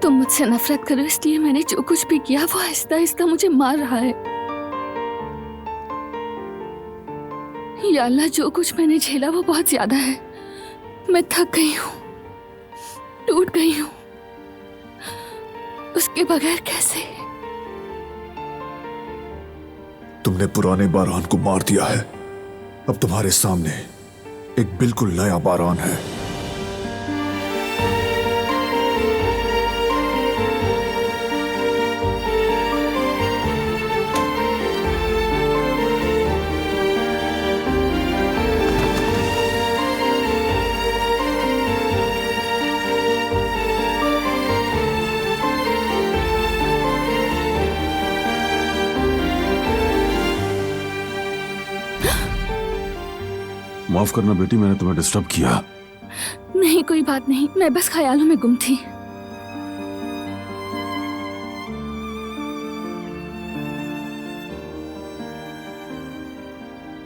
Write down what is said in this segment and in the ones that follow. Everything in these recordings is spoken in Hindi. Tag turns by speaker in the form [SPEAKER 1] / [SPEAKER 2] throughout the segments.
[SPEAKER 1] तुम मुझसे नफरत करो इसलिए मैंने जो कुछ भी किया वो आहिस्ता आहिस्ता मुझे मार रहा है। या अल्लाह, जो कुछ मैंने झेला वो बहुत ज्यादा है। मैं थक गई हूँ, टूट गई हूँ। उसके बगैर कैसे?
[SPEAKER 2] तुमने पुराने बारान को मार दिया है। अब तुम्हारे सामने एक बिल्कुल नया बारान है।
[SPEAKER 3] माफ करना बेटी, मैंने तुम्हें डिस्टर्ब किया।
[SPEAKER 1] नहीं, कोई बात नहीं, मैं बस ख्यालों में गुम थी।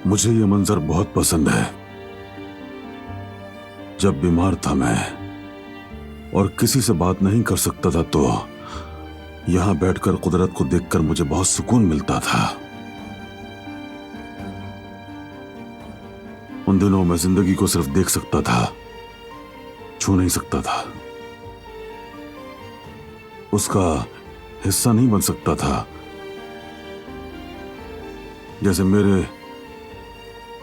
[SPEAKER 3] मुझे ये मंजर बहुत पसंद है। जब बीमार था मैं और किसी से बात नहीं कर सकता था तो यहां बैठकर कुदरत को देखकर मुझे बहुत सुकून मिलता था। उन दिनों मैं जिंदगी को सिर्फ देख सकता था, छू नहीं सकता था, उसका हिस्सा नहीं बन सकता था। जैसे मेरे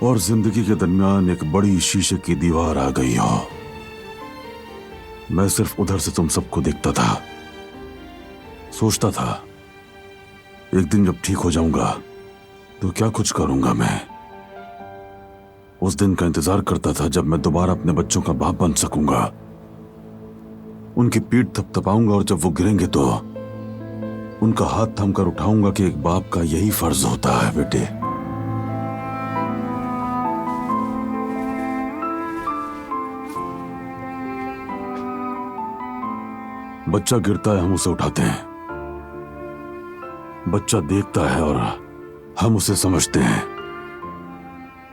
[SPEAKER 3] और जिंदगी के दरमियान एक बड़ी शीशे की दीवार आ गई हो। मैं सिर्फ उधर से तुम सबको देखता था, सोचता था एक दिन जब ठीक हो जाऊंगा तो क्या कुछ करूंगा। मैं उस दिन का इंतजार करता था जब मैं दोबारा अपने बच्चों का बाप बन सकूंगा। उनकी पीठ थपथपाऊंगा और जब वो गिरेंगे तो उनका हाथ थामकर उठाऊंगा कि एक बाप का यही फर्ज होता है बेटे। बच्चा गिरता है, हम उसे उठाते हैं। बच्चा देखता है और हम उसे समझते हैं।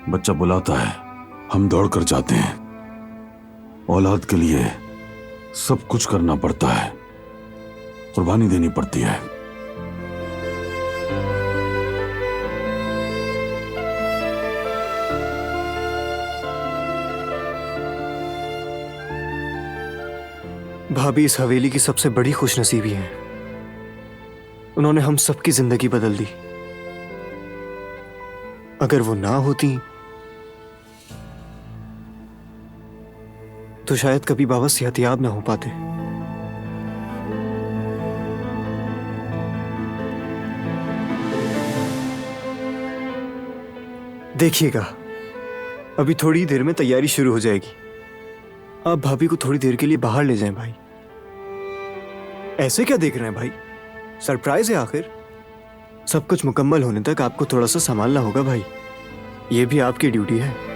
[SPEAKER 3] बच्चा बुलाता है, हम दौड़कर जाते हैं। औलाद के लिए सब कुछ करना पड़ता है, कुर्बानी देनी पड़ती है।
[SPEAKER 4] भाभी इस हवेली की सबसे बड़ी खुशनसीबी है। उन्होंने हम सबकी जिंदगी बदल दी। अगर वो ना होती तो शायद कभी बाबा सेहतियाब ना हो पाते। देखिएगा, अभी थोड़ी देर में तैयारी शुरू हो जाएगी। आप भाभी को थोड़ी देर के लिए बाहर ले जाएं भाई। ऐसे क्या देख रहे हैं भाई? सरप्राइज है आखिर। सब कुछ मुकम्मल होने तक आपको थोड़ा सा संभालना होगा भाई। ये भी आपकी ड्यूटी है।